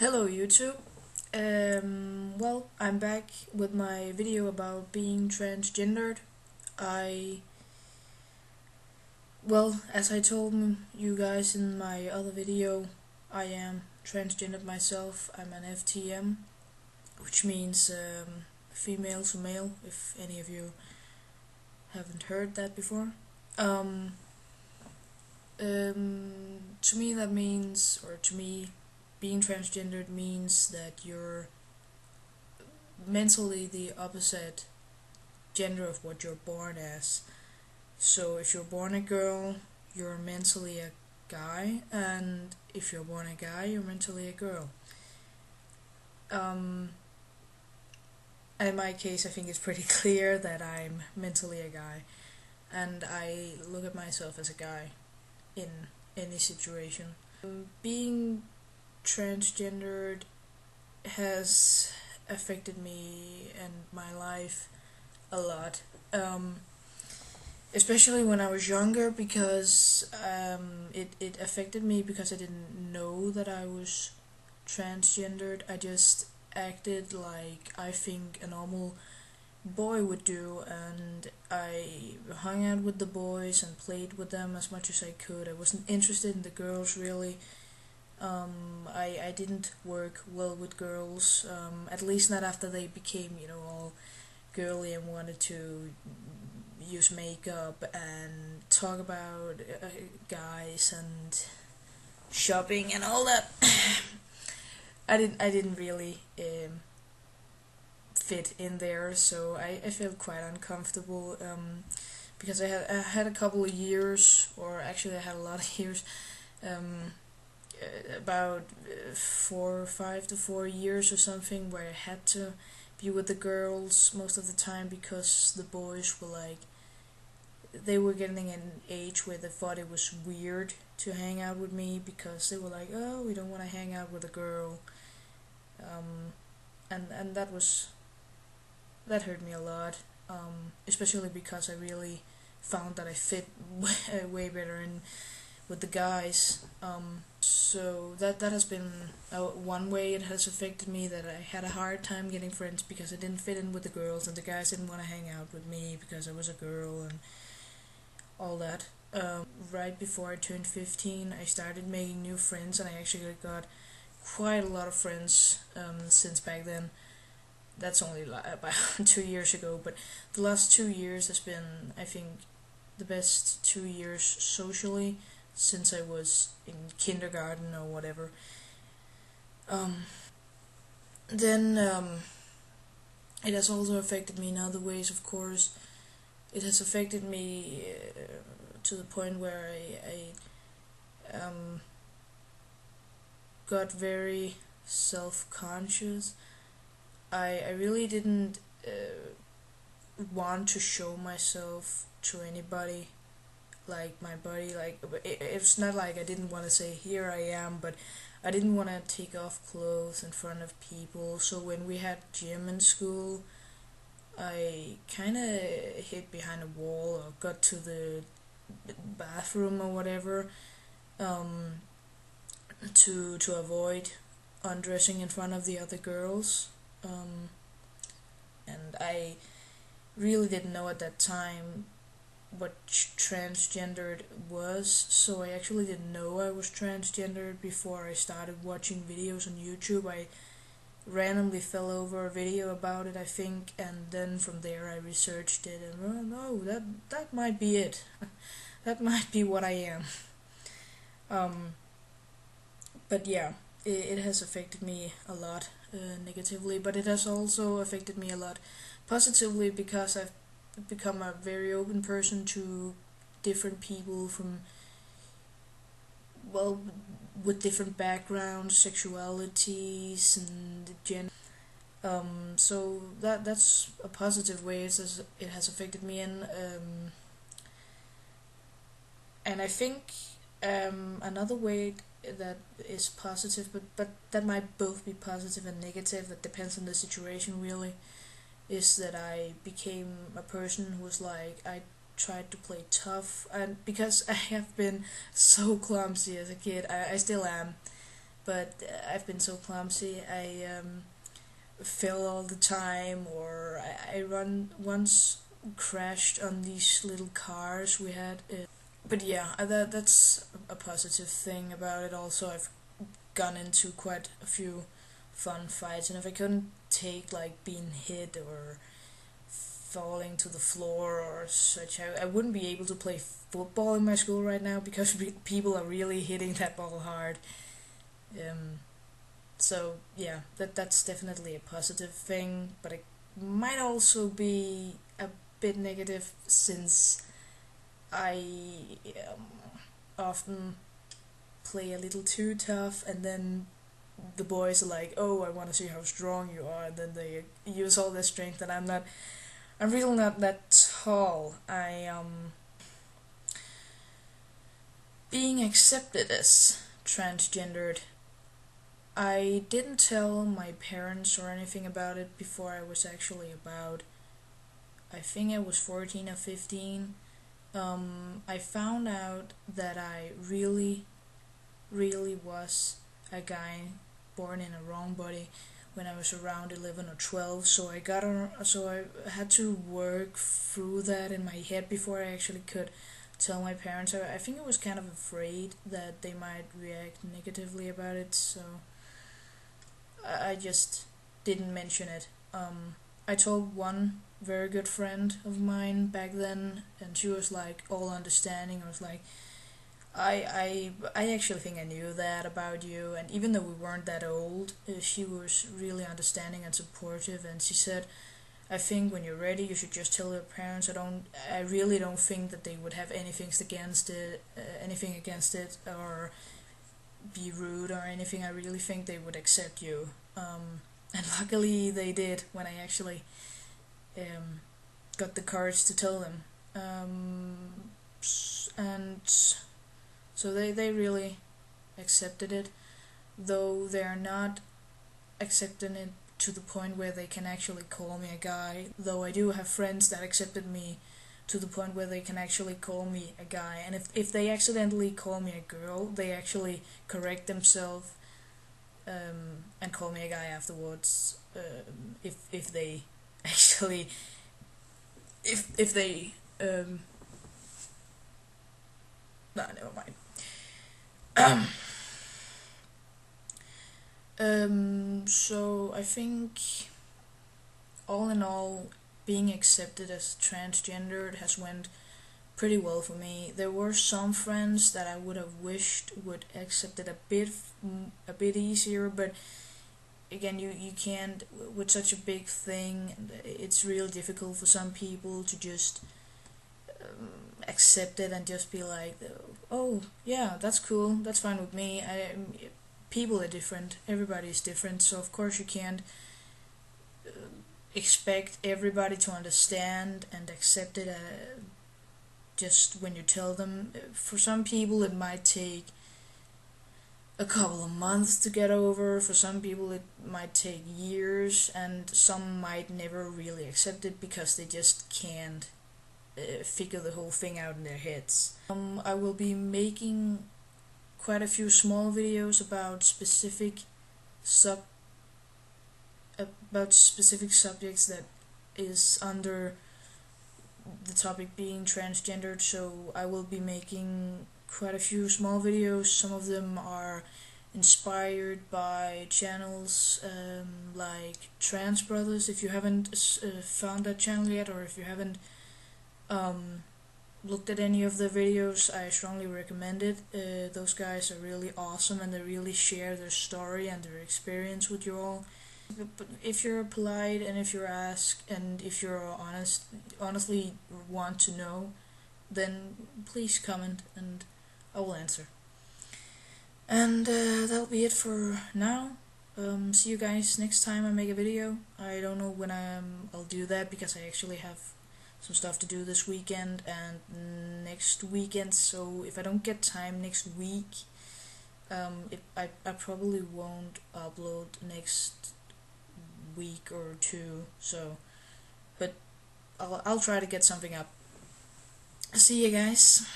Hello YouTube. Well, I'm back with my video about being transgendered. I as I told you guys in my other video, I am transgendered myself. I'm an FTM, which means female to male, if any of you haven't heard that before. To me that means, or to me, being transgendered means that you're mentally the opposite gender of what you're born as. So if you're born a girl, you're mentally a guy, and if you're born a guy, you're mentally a girl. In my case, I think it's pretty clear that I'm mentally a guy, and I look at myself as a guy in any situation. Being transgendered has affected me and my life a lot, especially when I was younger, because it affected me because I didn't know that I was transgendered. I just acted like I think a normal boy would do, and I hung out with the boys and played with them as much as I could. I wasn't interested in the girls really. I didn't work well with girls, at least not after they became, all girly and wanted to use makeup and talk about guys and shopping and all that. I didn't really fit in there, so I felt quite uncomfortable, because I had a couple of years, or actually I had a lot of years, about 5 to 4 years or something, where I had to be with the girls most of the time because the boys were like, they were getting an age where they thought it was weird to hang out with me, because they were like, oh, we don't want to hang out with a girl, and that hurt me a lot, especially because I really found that I fit way better in with the guys. So that has been one way it has affected me, that I had a hard time getting friends because I didn't fit in with the girls, and the guys didn't want to hang out with me because I was a girl and all that. Right before I turned 15, I started making new friends, and I actually got quite a lot of friends since back then. That's only about 2 years ago, but the last 2 years has been, I think, the best 2 years socially since I was in kindergarten or whatever. Then it has also affected me in other ways, of course. It has affected me to the point where I got very self-conscious. I really didn't want to show myself to anybody, like my body. Like, it's not like I didn't want to say here I am, but I didn't want to take off clothes in front of people. So when we had gym in school, I kind of hid behind a wall or got to the bathroom or whatever, to avoid undressing in front of the other girls. And I really didn't know at that time what transgendered was, so I actually didn't know I was transgendered before I started watching videos on YouTube. I randomly fell over a video about it, I think, and then from there I researched it, and well, no, that might be it. That might be what I am. But yeah, it has affected me a lot negatively, but it has also affected me a lot positively, because I've become a very open person to different people from, well, with different backgrounds, sexualities, and gender. So that's a positive way it has affected me, and I think another way that is positive, but that might both be positive and negative, that depends on the situation really, is that I became a person who was like, I tried to play tough, and because I have been so clumsy as a kid, I still am, but I've been so clumsy. I fell all the time, or I run once crashed on these little cars we had. But yeah, that's a positive thing about it. Also, I've gone into quite a few fun fights, and if I couldn't take like being hit or falling to the floor or such, I wouldn't be able to play football in my school right now because people are really hitting that ball hard. Um, so yeah, that's definitely a positive thing, but it might also be a bit negative since I often play a little too tough, and then the boys are like, "Oh, I want to see how strong you are," and then they use all their strength, and I'm really not that tall. Being accepted as transgendered, I didn't tell my parents or anything about it before I was actually about, I think I was 14 or 15. I found out that I really was a guy born in a wrong body when I was around 11 or 12. So I had to work through that in my head before I actually could tell my parents. I think I was kind of afraid that they might react negatively about it, so I just didn't mention it. I told one very good friend of mine back then, and she was like all understanding. I was like, I actually think I knew that about you, and even though we weren't that old, she was really understanding and supportive, and she said, I think when you're ready, you should just tell your parents. I really don't think that they would have anything against it, or be rude or anything. I really think they would accept you. And luckily they did when I actually got the courage to tell them. And so they really accepted it, though they're not accepting it to the point where they can actually call me a guy, though I do have friends that accepted me to the point where they can actually call me a guy, and if they accidentally call me a girl, they actually correct themselves and call me a guy afterwards, if they actually if they nah, never mind. So I think all in all, being accepted as transgendered has went pretty well for me. There were some friends that I would have wished would accept it a bit easier, but again, you can't, with such a big thing. It's real difficult for some people to just accept it and just be like, oh yeah, that's cool, that's fine with me. People are different, everybody is different, so of course you can't expect everybody to understand and accept it just when you tell them. For some people it might take a couple of months to get over, for some people it might take years, and some might never really accept it because they just can't figure the whole thing out in their heads. I will be making quite a few small videos about specific subjects that is under the topic being transgendered, so I will be making quite a few small videos. Some of them are inspired by channels like Trans Brothers. If you haven't found that channel yet, or if you haven't looked at any of their videos, I strongly recommend it. Those guys are really awesome, and they really share their story and their experience with you all. But if you're polite, and if you're asked, and if you're honestly want to know, then please comment and I will answer. And that'll be it for now. See you guys next time I make a video. I don't know when I'll do that, because I actually have some stuff to do this weekend and next weekend, so if I don't get time next week, I probably won't upload next week or two, so, but I'll try to get something up. See you guys.